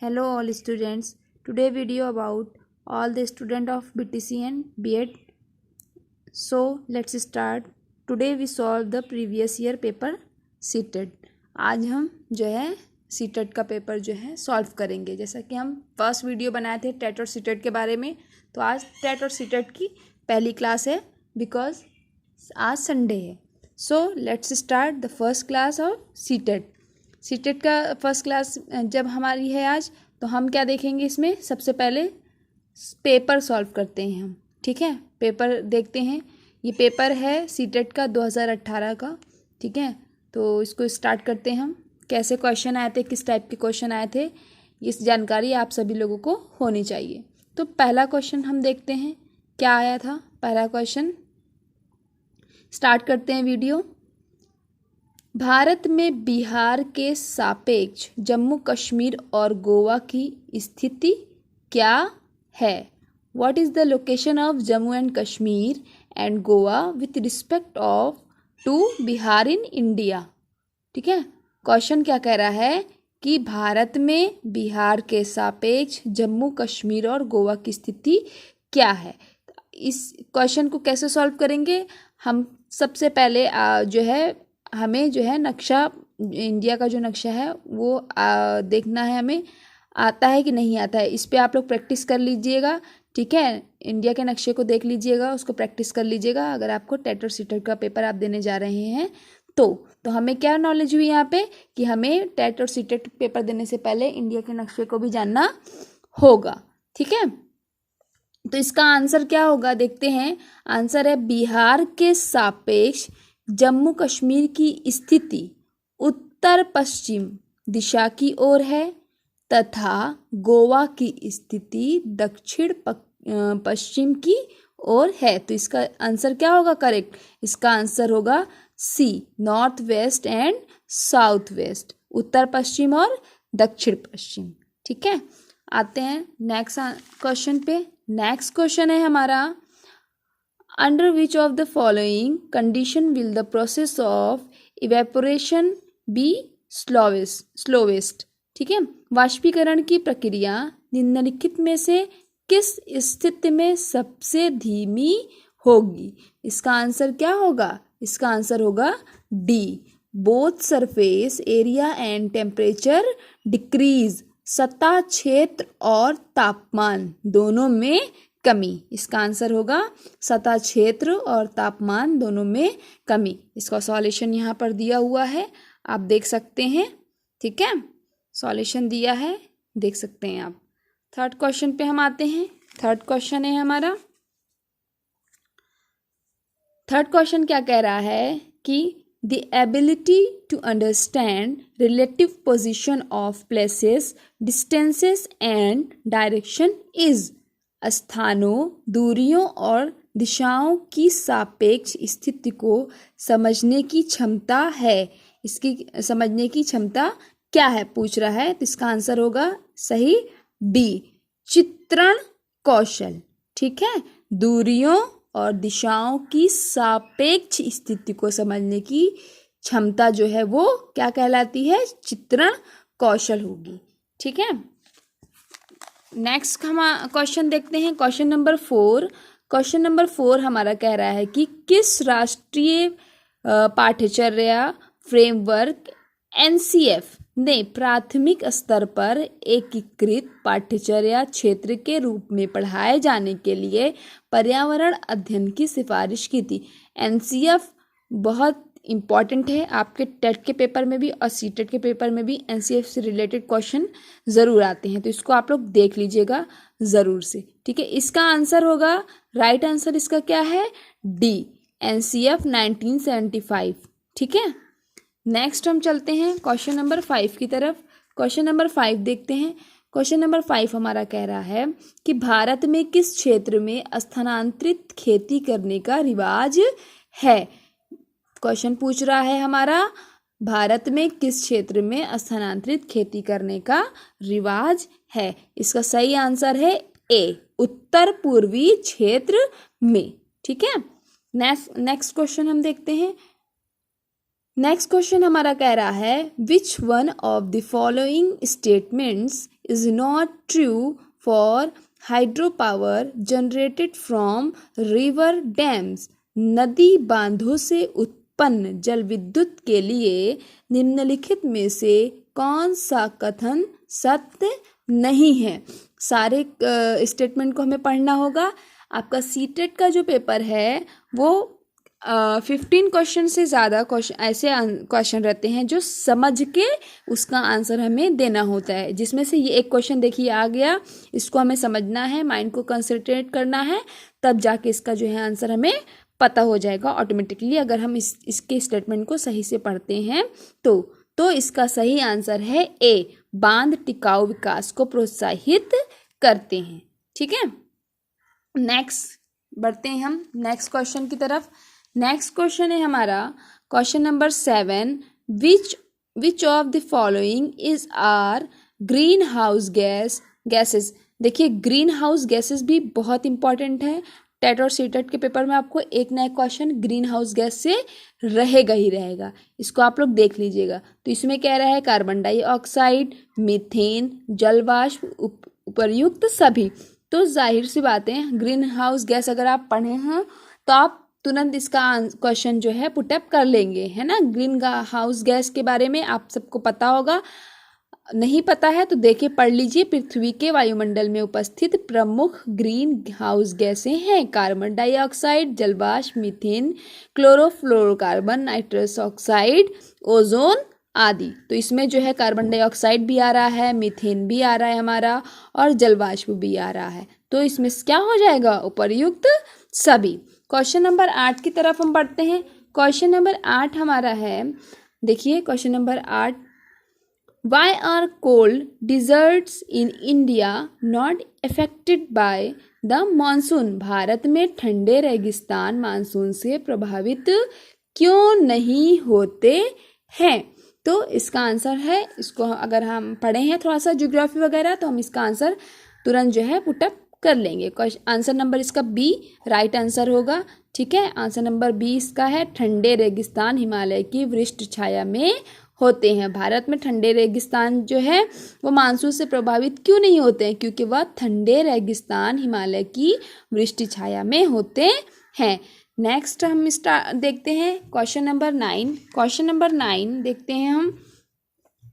Hello all students. Today video about all the student of BTC and B.Ed. So let's start. Today we solve the previous year paper CTET. आज हम जो है CTET का paper जो है solve करेंगे। जैसा कि हम फर्स्ट वीडियो बनाए थे टेट और CTET के बारे में, तो आज टेट और CTET की पहली क्लास है बिकॉज आज संडे है। So let's start the first class of CTET। CTET का फर्स्ट क्लास जब हमारी है आज, तो हम क्या देखेंगे इसमें, सबसे पहले पेपर सॉल्व करते हैं हम। ठीक है, पेपर देखते हैं। ये पेपर है सीटेट का 2018 का। ठीक है, तो इसको स्टार्ट करते हैं हम। कैसे क्वेश्चन आए थे, किस टाइप के क्वेश्चन आए थे, इस जानकारी आप सभी लोगों को होनी चाहिए। तो पहला क्वेश्चन हम देखते हैं क्या आया था। पहला क्वेश्चन स्टार्ट करते हैं वीडियो। भारत में बिहार के सापेक्ष जम्मू कश्मीर और गोवा की स्थिति क्या है? What is the location of Jammu and Kashmir and Goa with respect of to Bihar in India? ठीक है, क्वेश्चन क्या कह रहा है कि भारत में बिहार के सापेक्ष जम्मू कश्मीर और गोवा की स्थिति क्या है। इस क्वेश्चन को कैसे सॉल्व करेंगे हम? सबसे पहले हमें जो है नक्शा, इंडिया का जो नक्शा है वो देखना है हमें, आता है कि नहीं आता है। इस पे आप लोग प्रैक्टिस कर लीजिएगा। ठीक है, इंडिया के नक्शे को देख लीजिएगा, उसको प्रैक्टिस कर लीजिएगा अगर आपको टेट और सीटेट का पेपर आप देने जा रहे हैं तो हमें क्या नॉलेज हुई यहाँ पे कि हमें टेट और सीटेट पेपर देने से पहले इंडिया के नक्शे को भी जानना होगा। ठीक है, तो इसका आंसर क्या होगा देखते हैं। आंसर है बिहार के सापेक्ष जम्मू कश्मीर की स्थिति उत्तर पश्चिम दिशा की ओर है तथा गोवा की स्थिति दक्षिण पश्चिम की ओर है। तो इसका आंसर क्या होगा करेक्ट? इसका आंसर होगा C, north west and south west, उत्तर पश्चिम और दक्षिण पश्चिम। ठीक है, आते हैं नेक्स्ट क्वेश्चन पे। नेक्स्ट क्वेश्चन है हमारा, under which of the following condition will the process of evaporation be slowest? ठीक है, वाष्पीकरण की प्रक्रिया निम्नलिखित में से किस स्थिति में सबसे धीमी होगी? इसका आंसर क्या होगा? इसका आंसर होगा D, both surface area and temperature decrease, सतह क्षेत्र और तापमान दोनों में कमी। इसका आंसर होगा सतह क्षेत्र और तापमान दोनों में कमी। इसका सॉल्यूशन यहाँ पर दिया हुआ है, आप देख सकते हैं। ठीक है, सॉल्यूशन दिया है, देख सकते हैं आप। थर्ड क्वेश्चन पे हम आते हैं। थर्ड क्वेश्चन है हमारा, थर्ड क्वेश्चन क्या कह रहा है कि the ability to understand relative position of places, distances and direction is, स्थानों, दूरियों और दिशाओं की सापेक्ष स्थिति को समझने की क्षमता है। इसकी समझने की क्षमता क्या है पूछ रहा है, तो इसका आंसर होगा सही डी, चित्रण कौशल। ठीक है, दूरियों और दिशाओं की सापेक्ष स्थिति को समझने की क्षमता जो है वो क्या कहलाती है? चित्रण कौशल होगी। ठीक है, नेक्स्ट हम क्वेश्चन देखते हैं, क्वेश्चन नंबर 4। क्वेश्चन नंबर 4 हमारा कह रहा है कि किस राष्ट्रीय पाठ्यचर्या फ्रेमवर्क NCF ने प्राथमिक स्तर पर एकीकृत पाठ्यचर्या क्षेत्र के रूप में पढ़ाए जाने के लिए पर्यावरण अध्ययन की सिफारिश की थी? NCF बहुत इम्पॉर्टेंट है, आपके टेट के पेपर में भी और सीटेट के पेपर में भी NCF से रिलेटेड क्वेश्चन ज़रूर आते हैं, तो इसको आप लोग देख लीजिएगा ज़रूर से। ठीक है, इसका आंसर होगा, राइट आंसर इसका क्या है? D, NCF 1975। ठीक है, नेक्स्ट हम चलते हैं क्वेश्चन नंबर 5 की तरफ। क्वेश्चन नंबर 5 देखते हैं। क्वेश्चन नंबर 5 हमारा कह रहा है कि भारत में किस क्षेत्र में स्थानांतरित खेती करने का रिवाज है? क्वेश्चन पूछ रहा है हमारा, भारत में किस क्षेत्र में स्थानांतरित खेती करने का रिवाज है? इसका सही आंसर है ए, उत्तर पूर्वी क्षेत्र में। ठीक है, नेक्स्ट क्वेश्चन हम देखते हैं। नेक्स्ट क्वेश्चन हमारा कह रहा है which one of the following statements is not true for hydro power generated from river dams. नदी बांधों से उत्पन्न जल विद्युत के लिए निम्नलिखित में से कौन सा कथन सत्य नहीं है। सारे स्टेटमेंट को हमें पढ़ना होगा। आपका सीटेट का जो पेपर है वो 15 क्वेश्चन से ज़्यादा क्वेश्चन ऐसे क्वेश्चन रहते हैं जो समझ के उसका आंसर हमें देना होता है, जिसमें से ये एक क्वेश्चन देखिए आ गया, इसको हमें समझना है, माइंड को कंसंट्रेट करना है, तब जाके इसका जो है आंसर हमें पता हो जाएगा ऑटोमेटिकली अगर हम इसके स्टेटमेंट को सही से पढ़ते हैं तो इसका सही आंसर है ए, बांध टिकाऊ विकास को प्रोत्साहित करते हैं। ठीक है, नेक्स्ट बढ़ते हैं हम नेक्स्ट क्वेश्चन की तरफ। नेक्स्ट क्वेश्चन है हमारा question number 7, which of the following is are green house gases. देखिए ग्रीन हाउस गैसेस भी बहुत इंपॉर्टेंट है। टेट और सीटेट के पेपर में आपको एक ना एक क्वेश्चन ग्रीन हाउस गैस से रहेगा ही रहेगा, इसको आप लोग देख लीजिएगा। तो इसमें कह रहा है कार्बन डाइऑक्साइड, मीथेन, जलवाष्प, उपर्युक्त सभी। तो जाहिर सी बात है ग्रीन हाउस गैस अगर आप पढ़े हैं तो आप तुरंत इसका क्वेश्चन जो है पुटअप कर लेंगे, है ना। ग्रीन हाउस गैस के बारे में आप सबको पता होगा, नहीं पता है तो देखिए पढ़ लीजिए। पृथ्वी के वायुमंडल में उपस्थित प्रमुख ग्रीन हाउस गैसें हैं कार्बन डाइऑक्साइड, जलवाष्प, methane, chlorofluorocarbon, nitrous oxide, ozone आदि। तो इसमें जो है कार्बन डाइऑक्साइड भी आ रहा है, मीथेन भी आ रहा है हमारा, और जलवाष्प भी आ रहा है। तो इसमें क्या हो जाएगा, उपर्युक्त सभी। क्वेश्चन नंबर 8 की तरफ हम बढ़ते हैं। क्वेश्चन नंबर 8 हमारा है, देखिए question number 8, Why are cold deserts in India not affected by the monsoon? Bharat में ठंडे रेगिस्तान मानसून से प्रभावित क्यों नहीं होते हैं? तो इसका आंसर है, इसको अगर हम पढ़े हैं थोड़ा सा ज्योग्राफी वगैरह तो हम इसका आंसर तुरंत जो है पुटअप कर लेंगे। आंसर नंबर इसका बी राइट आंसर होगा। ठीक है, आंसर नंबर बी इसका है, ठंडे रेगिस्तान हिमालय की वृष्ट छाया में होते हैं। भारत में ठंडे रेगिस्तान जो है वो मानसून से प्रभावित क्यों नहीं होते हैं, क्योंकि वह ठंडे रेगिस्तान हिमालय की वृष्टि छाया में होते हैं। नेक्स्ट हम देखते हैं क्वेश्चन नंबर 9। क्वेश्चन नंबर 9 देखते हैं हम।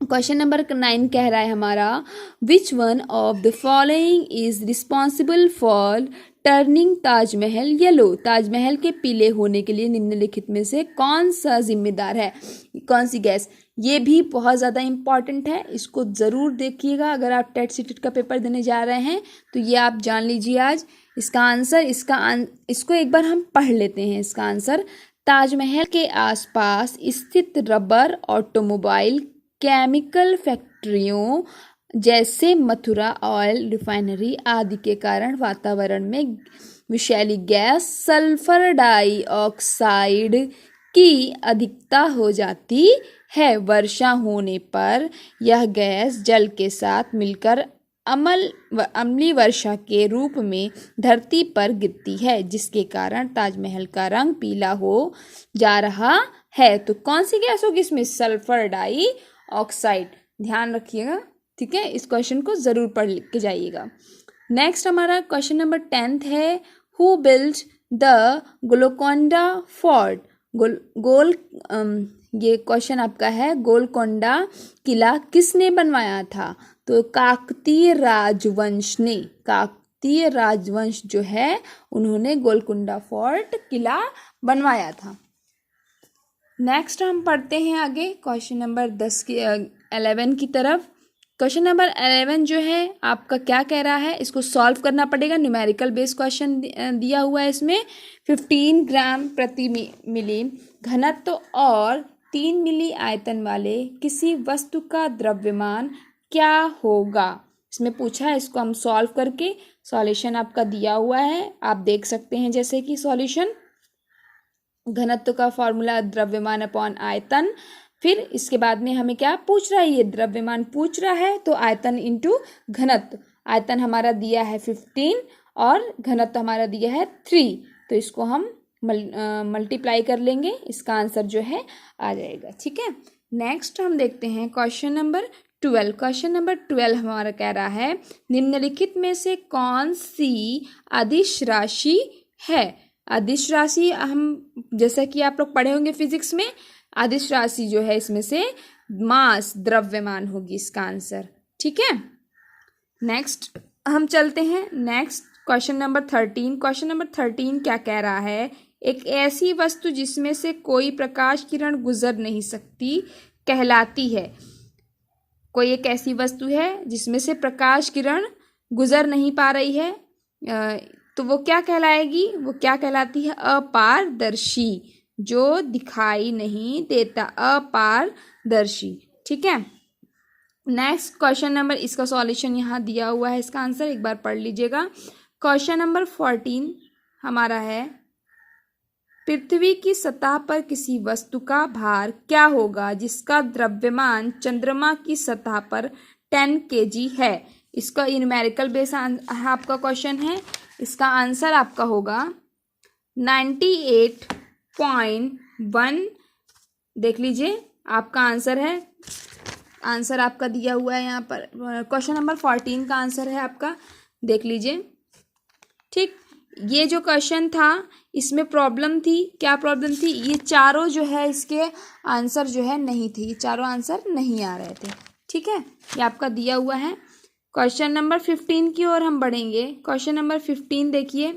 क्वेश्चन नंबर 9 कह रहा है हमारा, which one of the following is responsible for turning Taj Mahal yellow. Taj Mahal के पीले होने के लिए निम्नलिखित में से कौन सा जिम्मेदार है, कौन सी गैस। ये भी बहुत ज़्यादा इम्पॉर्टेंट है, इसको ज़रूर देखिएगा अगर आप टेट सीटेट का पेपर देने जा रहे हैं तो ये आप जान लीजिए आज इसका आंसर। इसको एक बार हम पढ़ लेते हैं। इसका आंसर, ताजमहल के आसपास स्थित रबर, ऑटोमोबाइल, केमिकल फैक्ट्रियों जैसे मथुरा ऑयल रिफाइनरी आदि के कारण वातावरण में विषैली गैस सल्फर डाइऑक्साइड की अधिकता हो जाती है। वर्षा होने पर यह गैस जल के साथ मिलकर अम्लीय वर्षा के रूप में धरती पर गिरती है, जिसके कारण ताजमहल का रंग पीला हो जा रहा है। तो कौन सी गैस होगी इसमें, सल्फर डाइऑक्साइड। ध्यान रखिएगा, ठीक है, इस क्वेश्चन को जरूर पढ़ के जाइएगा। नेक्स्ट हमारा क्वेश्चन नंबर 10 है, who build the Golconda fort. ये क्वेश्चन आपका है, गोलकोंडा किला किसने बनवाया था। तो काकतीय राजवंश ने, काकतीय राजवंश जो है उन्होंने गोलकोंडा फोर्ट किला बनवाया था। नेक्स्ट हम पढ़ते हैं आगे क्वेश्चन नंबर 11 की तरफ। क्वेश्चन नंबर 11 जो है आपका क्या कह रहा है, इसको सॉल्व करना पड़ेगा। न्यूमेरिकल बेस्ड क्वेश्चन दिया हुआ है इसमें। 15 ग्राम प्रति मिली घनत्व और 3 मिली आयतन वाले किसी वस्तु का द्रव्यमान क्या होगा, इसमें पूछा है। इसको हम सॉल्व करके सॉल्यूशन आपका दिया हुआ है, आप देख सकते हैं। जैसे कि सॉल्यूशन, घनत्व का फॉर्मूला द्रव्यमान अपॉन आयतन, फिर इसके बाद में हमें क्या पूछ रहा है, ये द्रव्यमान पूछ रहा है तो आयतन इंटू घनत्व। आयतन हमारा दिया है 15 और घनत्व हमारा दिया है 3, तो इसको हम मल्टीप्लाई कर लेंगे, इसका आंसर जो है आ जाएगा। ठीक है, नेक्स्ट हम देखते हैं क्वेश्चन नंबर 12। क्वेश्चन नंबर 12 हमारा कह रहा है निम्नलिखित में से कौन सी अदिश राशि है। अदिश राशि हम जैसा कि आप लोग पढ़े होंगे फिजिक्स में, अदिश राशि जो है इसमें से मास द्रव्यमान होगी इसका आंसर। ठीक है, नेक्स्ट हम चलते हैं next question number 13। Question number 13 क्या कह रहा है, एक ऐसी वस्तु जिसमें से कोई प्रकाश किरण गुजर नहीं सकती कहलाती है। कोई एक ऐसी वस्तु है जिसमें से प्रकाश किरण गुजर नहीं पा रही है, तो वो क्या कहलाएगी, वो क्या कहलाती है, अपारदर्शी, जो दिखाई नहीं देता, अपारदर्शी। ठीक है, नेक्स्ट क्वेश्चन नंबर, इसका सॉल्यूशन यहाँ दिया हुआ है, इसका आंसर एक बार पढ़ लीजिएगा। क्वेश्चन नंबर 14 हमारा है पृथ्वी की सतह पर किसी वस्तु का भार क्या होगा जिसका द्रव्यमान चंद्रमा की सतह पर 10 kg है। इसका न्यूमेरिकल बेस आपका क्वेश्चन है, इसका आंसर आपका होगा 98.1। देख लीजिए आपका आंसर है, आंसर आपका दिया हुआ है यहाँ पर। क्वेश्चन नंबर 14 का आंसर है आपका, देख लीजिए। ठीक, ये जो क्वेश्चन था इसमें प्रॉब्लम थी, क्या प्रॉब्लम थी, ये चारों जो है इसके आंसर जो है नहीं थे, ये चारों आंसर नहीं आ रहे थे। ठीक है, ये आपका दिया हुआ है। क्वेश्चन नंबर 15 की ओर हम बढ़ेंगे। क्वेश्चन नंबर 15 देखिए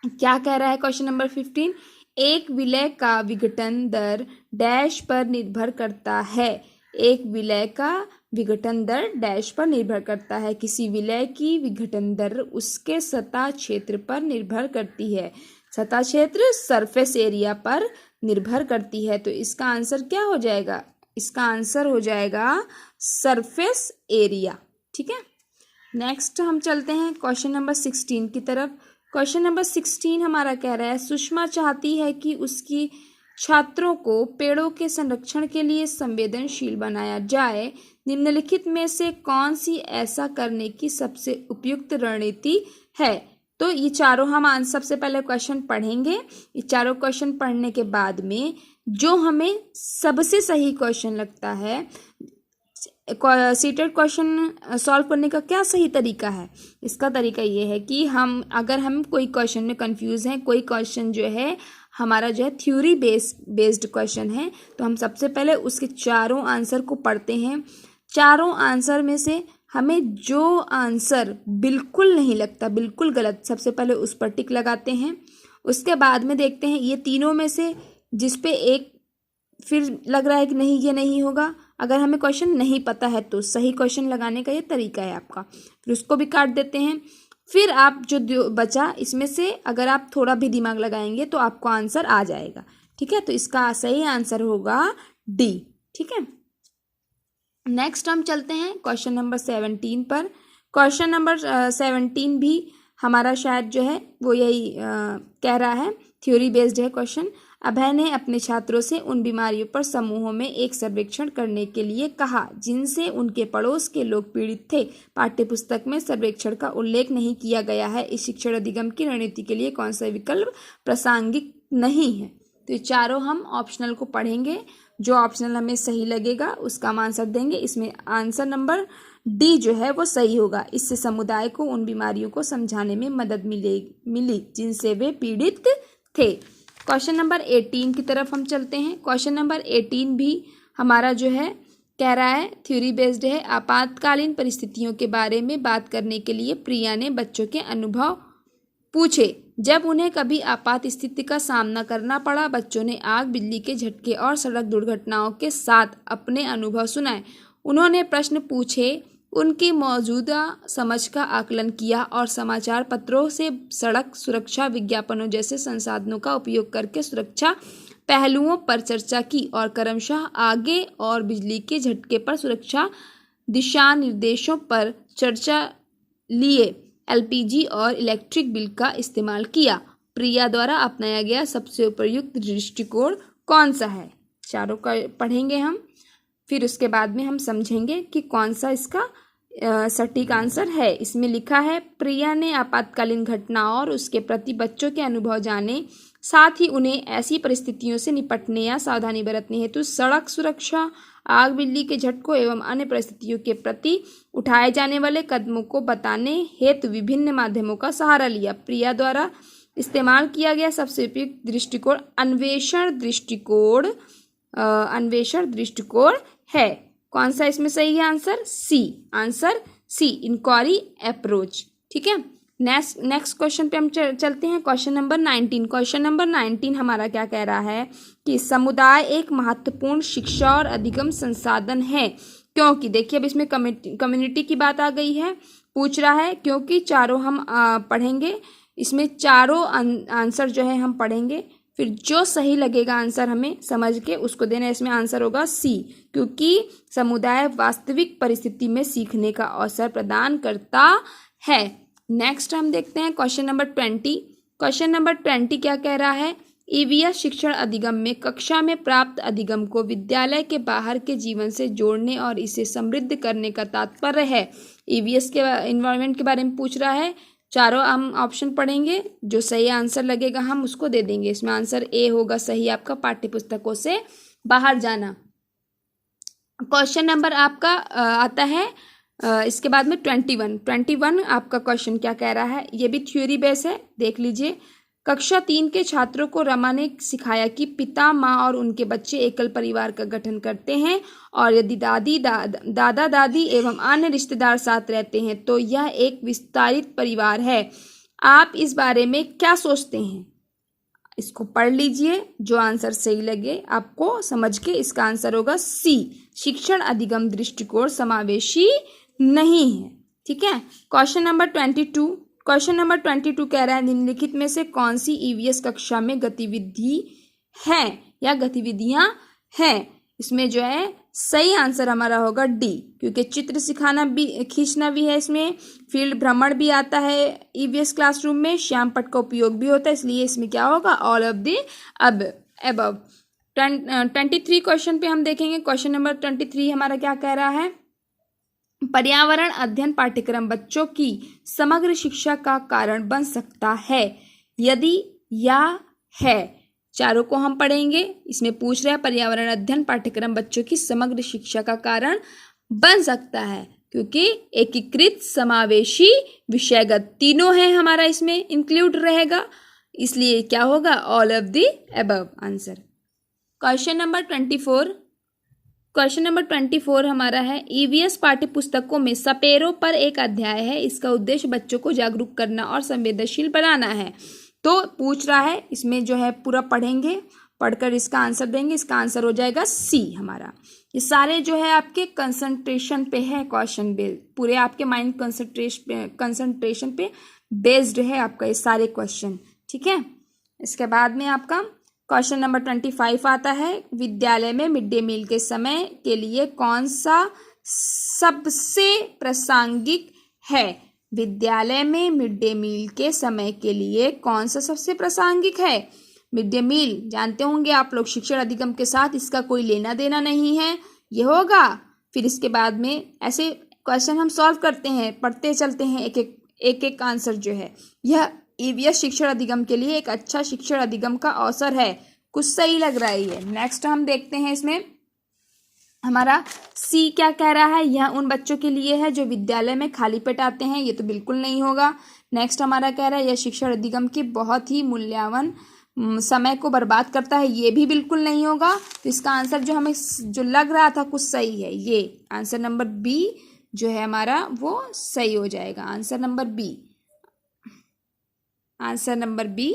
क्या कह रहा है। क्वेश्चन नंबर 15, एक विलय का विघटन दर डैश पर निर्भर करता है। एक विलय का विघटन दर डैश पर निर्भर करता है। किसी विलय की विघटन दर उसके सतह क्षेत्र पर निर्भर करती है। सतह क्षेत्र सरफेस एरिया पर निर्भर करती है, तो इसका आंसर क्या हो जाएगा, इसका आंसर हो जाएगा सरफेस एरिया। ठीक है, नेक्स्ट हम चलते हैं क्वेश्चन नंबर 16 की तरफ। क्वेश्चन नंबर 16 हमारा कह रहा है सुषमा चाहती है कि उसकी छात्रों को पेड़ों के संरक्षण के लिए संवेदनशील बनाया जाए। निम्नलिखित में से कौन सी ऐसा करने की सबसे उपयुक्त रणनीति है। तो ये चारों हम सबसे पहले क्वेश्चन पढ़ेंगे। ये चारों क्वेश्चन पढ़ने के बाद में जो हमें सबसे सही क्वेश्चन लगता है, सीटेड क्वेश्चन सॉल्व करने का क्या सही तरीका है, इसका तरीका ये है कि अगर हम कोई क्वेश्चन में कंफ्यूज हैं, कोई क्वेश्चन जो है हमारा जो है थ्योरी बेस्ड क्वेश्चन है, तो हम सबसे पहले उसके चारों आंसर को पढ़ते हैं। चारों आंसर में से हमें जो आंसर बिल्कुल नहीं लगता, बिल्कुल गलत, सबसे पहले उस पर टिक लगाते हैं। उसके बाद में देखते हैं ये तीनों में से जिस पे एक फिर लग रहा है कि नहीं ये नहीं होगा। अगर हमें क्वेश्चन नहीं पता है तो सही क्वेश्चन लगाने का ये तरीका है आपका, फिर उसको भी काट देते हैं। फिर आप जो बचा इसमें से अगर आप थोड़ा भी दिमाग लगाएंगे तो आपको आंसर आ जाएगा। ठीक है, तो इसका सही आंसर होगा डी। ठीक है, नेक्स्ट हम चलते हैं क्वेश्चन नंबर 17 पर। क्वेश्चन नंबर 17 भी हमारा शायद जो है वो यही कह रहा है, थ्योरी बेस्ड है क्वेश्चन। अभय ने अपने छात्रों से उन बीमारियों पर समूहों में एक सर्वेक्षण करने के लिए कहा जिनसे उनके पड़ोस के लोग पीड़ित थे। पाठ्यपुस्तक में सर्वेक्षण का उल्लेख नहीं किया गया है। इस शिक्षण अधिगम की रणनीति के लिए कौन सा विकल्प प्रासंगिक नहीं है। तो ये चारों हम ऑप्शनल को पढ़ेंगे, जो ऑप्शनल हमें सही लगेगा उसका हम आंसर देंगे। इसमें आंसर नंबर डी जो है वो सही होगा। इससे समुदाय को उन बीमारियों को समझाने में मदद मिली जिनसे वे पीड़ित थे। क्वेश्चन नंबर 18 की तरफ हम चलते हैं। क्वेश्चन नंबर 18 भी हमारा जो है कह रहा है थ्योरी बेस्ड है। आपातकालीन परिस्थितियों के बारे में बात करने के लिए प्रिया ने बच्चों के अनुभव पूछे। जब उन्हें कभी आपात स्थिति का सामना करना पड़ा, बच्चों ने आग, बिजली के झटके और सड़क दुर्घटनाओं के साथ अपने अनुभव सुनाए। उन्होंने प्रश्न पूछे, उनकी मौजूदा समझ का आकलन किया और समाचार पत्रों से सड़क सुरक्षा विज्ञापनों जैसे संसाधनों का उपयोग करके सुरक्षा पहलुओं पर चर्चा की और क्रमशः आगे और बिजली के झटके पर सुरक्षा दिशा निर्देशों पर चर्चा लिए एलपीजी और इलेक्ट्रिक बिल का इस्तेमाल किया। प्रिया द्वारा अपनाया गया सबसे उपयुक्त दृष्टिकोण कौन सा है। चारों का पढ़ेंगे हम, फिर उसके बाद में हम समझेंगे कि कौन सा इसका सटीक आंसर है। इसमें लिखा है प्रिया ने आपातकालीन घटनाओं और उसके प्रति बच्चों के अनुभव जाने, साथ ही उन्हें ऐसी परिस्थितियों से निपटने या सावधानी बरतने हेतु सड़क सुरक्षा, आग, बिजली के झटकों एवं अन्य परिस्थितियों के प्रति उठाए जाने वाले कदमों को बताने हेतु विभिन्न माध्यमों का सहारा लिया। प्रिया द्वारा इस्तेमाल किया गया सबसे उपयुक्त दृष्टिकोण अन्वेषण दृष्टिकोण है। कौन सा इसमें सही है answer? C. Answer C, inquiry approach. ठीक है, नेक्स्ट क्वेश्चन पे हम चलते हैं। Question number 19। क्वेश्चन नंबर 19 हमारा क्या कह रहा है कि समुदाय एक महत्वपूर्ण शिक्षा और अधिगम संसाधन है, क्योंकि देखिए अब इसमें कम्युनिटी की बात आ गई है। पूछ रहा है क्योंकि चारों हम पढ़ेंगे, इसमें चारों आंसर जो है हम पढ़ेंगे, फिर जो सही लगेगा आंसर हमें समझ के उसको देना। इसमें आंसर होगा सी, क्योंकि समुदाय वास्तविक परिस्थिति में सीखने का अवसर प्रदान करता है। नेक्स्ट हम देखते हैं क्वेश्चन नंबर 20। क्वेश्चन नंबर 20 क्या कह रहा है? ईवीएस शिक्षण अधिगम में कक्षा में प्राप्त अधिगम को विद्यालय के बाहर के जीवन से जोड़ने और इसे समृद्ध करने का तात्पर्य है। ईवीएस के इन्वायरमेंट के बारे में पूछ रहा है। चारों हम ऑप्शन पढ़ेंगे, जो सही आंसर लगेगा हम उसको दे देंगे। इसमें आंसर ए होगा सही आपका, पाठ्यपुस्तकों से बाहर जाना। क्वेश्चन नंबर आपका आता है इसके बाद में 21 आपका क्वेश्चन क्या कह रहा है? ये भी थ्योरी बेस है, देख लीजिए। कक्षा 3 के छात्रों को रमा ने सिखाया कि पिता, माँ और उनके बच्चे एकल परिवार का गठन करते हैं और यदि दादा दादी एवं अन्य रिश्तेदार साथ रहते हैं तो यह एक विस्तारित परिवार है। आप इस बारे में क्या सोचते हैं? इसको पढ़ लीजिए, जो आंसर सही लगे आपको समझ के इसका आंसर होगा सी, शिक्षण अधिगम दृष्टिकोण समावेशी नहीं है। ठीक है, क्वेश्चन नंबर 22। क्वेश्चन नंबर 22 कह रहा है निम्नलिखित में से कौन सी ईवीएस कक्षा में गतिविधि है या गतिविधियां हैं? इसमें जो है सही आंसर हमारा होगा डी, क्योंकि चित्र सिखाना भी, खींचना भी है, इसमें फील्ड भ्रमण भी आता है ईवीएस क्लासरूम में, श्याम पट का उपयोग भी होता है, इसलिए इसमें क्या होगा? All of the above. 23 question पे हम देखेंगे। क्वेश्चन नंबर 23 हमारा क्या कह रहा है? पर्यावरण अध्ययन पाठ्यक्रम बच्चों की समग्र शिक्षा का कारण बन सकता है, यदि या है। चारों को हम पढ़ेंगे। इसमें पूछ रहा है पर्यावरण अध्ययन पाठ्यक्रम बच्चों की समग्र शिक्षा का कारण बन सकता है, क्योंकि एकीकृत, समावेशी, विषयगत तीनों है हमारा इसमें इंक्लूड रहेगा, इसलिए क्या होगा? All of the above answer. Question number 24। Question number 24 हमारा है ईवीएस पाठ्यपुस्तकों में सपेरों पर एक अध्याय है, इसका उद्देश्य बच्चों को जागरूक करना और संवेदनशील बनाना है। तो पूछ रहा है, इसमें जो है पूरा पढ़ेंगे, पढ़कर इसका आंसर देंगे। इसका आंसर हो जाएगा सी हमारा। ये सारे जो है आपके कंसंट्रेशन पे है क्वेश्चन, पूरे आपके माइंड कंसंट्रेशन पे बेस्ड है आपका ये सारे क्वेश्चन। ठीक है, इसके बाद में आपका क्वेश्चन नंबर 25 आता है विद्यालय में मिड डे मील के समय के लिए कौन सा सबसे प्रासंगिक है? विद्यालय में मिड डे मील के समय के लिए कौन सा सबसे प्रासंगिक है? मिड डे मील जानते होंगे आप लोग, शिक्षण अधिगम के साथ इसका कोई लेना देना नहीं है, ये होगा। फिर इसके बाद में ऐसे क्वेश्चन हम सॉल्व करते हैं, पढ़ते चलते हैं, एक एक आंसर जो है। यह ईवीएस शिक्षण अधिगम के लिए एक अच्छा शिक्षण अधिगम का अवसर है। कुछ सही लग रहा है ये। नेक्स्ट हम देखते हैं, इसमें हमारा सी क्या कह रहा है? यह उन बच्चों के लिए है जो विद्यालय में खाली पेट आते हैं, ये तो बिल्कुल नहीं होगा। नेक्स्ट हमारा कह रहा है यह शिक्षण अधिगम के बहुत ही मूल्यवान समय को बर्बाद करता है, ये भी बिल्कुल नहीं होगा। तो इसका आंसर जो हमें जो लग रहा था कुछ सही है, ये आंसर नंबर बी जो है हमारा वो सही हो जाएगा। Answer number B, answer number B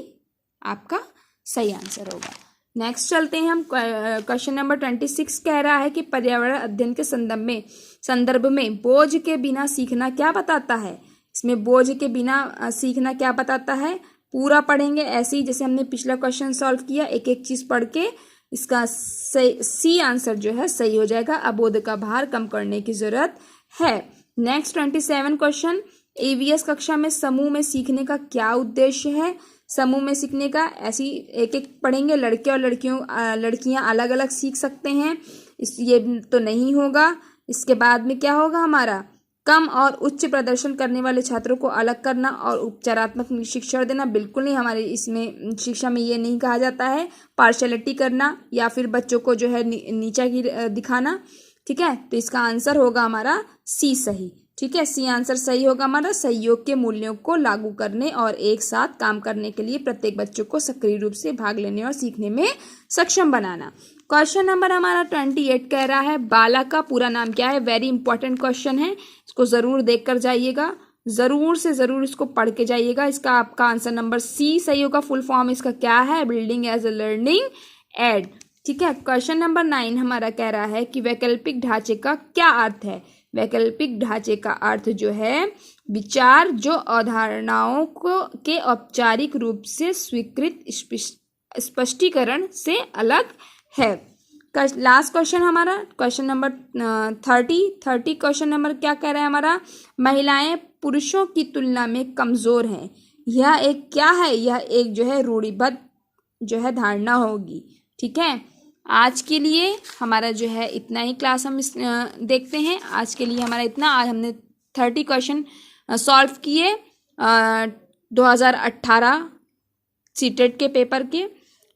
आपका सही आंसर होगा। नेक्स्ट चलते हैं हम। क्वेश्चन नंबर 26 कह रहा है कि पर्यावरण अध्ययन के संदर्भ में बोझ के बिना सीखना क्या बताता है? इसमें बोझ के बिना सीखना क्या बताता है? पूरा पढ़ेंगे ऐसे ही जैसे हमने पिछला क्वेश्चन सॉल्व किया, एक एक चीज पढ़ के इसका सी आंसर जो है सही हो जाएगा। अबोध का भार कम करने की जरूरत है। नेक्स्ट 27 क्वेश्चन, ईवीएस कक्षा में समूह में सीखने का क्या उद्देश्य है? समूह में सीखने का ऐसी एक एक पढ़ेंगे, लड़के और लड़कियां अलग अलग सीख सकते हैं, ये तो नहीं होगा। इसके बाद में क्या होगा हमारा? कम और उच्च प्रदर्शन करने वाले छात्रों को अलग करना और उपचारात्मक शिक्षण देना, बिल्कुल नहीं, हमारे इसमें शिक्षा में ये नहीं कहा जाता है। पार्शलिटी करना या फिर बच्चों को जो है नीचा दिखाना, ठीक है। तो इसका आंसर होगा हमारा सी सही, ठीक है। सी आंसर सही होगा हमारा। सहयोग के मूल्यों को लागू करने और एक साथ काम करने के लिए प्रत्येक बच्चों को सक्रिय रूप से भाग लेने और सीखने में सक्षम बनाना। क्वेश्चन नंबर हमारा 28 कह रहा है बाला का पूरा नाम क्या है। वेरी इंपॉर्टेंट क्वेश्चन है, इसको जरूर देख कर जाइएगा, जरूर से जरूर इसको पढ़ के जाइएगा। इसका आपका आंसर नंबर सी सही होगा। फुल फॉर्म इसका क्या है, building as a learning aid, ठीक है। क्वेश्चन नंबर 9 हमारा कह रहा है कि वैकल्पिक ढांचे का क्या अर्थ है। वैकल्पिक ढांचे का अर्थ जो है विचार जो अवधारणाओं को के औपचारिक रूप से स्वीकृत स्पष्टीकरण से अलग है। लास्ट क्वेश्चन हमारा क्वेश्चन नंबर 30 क्वेश्चन नंबर क्या कह रहा है हमारा, महिलाएं पुरुषों की तुलना में कमजोर हैं। यह एक क्या है, यह एक जो है रूढ़िबद्ध जो है धारणा होगी, ठीक है। आज के लिए हमारा जो है इतना ही क्लास हम देखते हैं। आज के लिए हमारा इतना। आज हमने 30 क्वेश्चन सॉल्व किए 2018 सीटेट के पेपर के,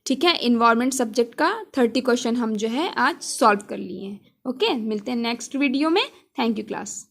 ठीक है। इन्वायरमेंट सब्जेक्ट का 30 क्वेश्चन हम जो है आज सॉल्व कर लिए हैं। ओके, मिलते हैं नेक्स्ट वीडियो में। Thank you class.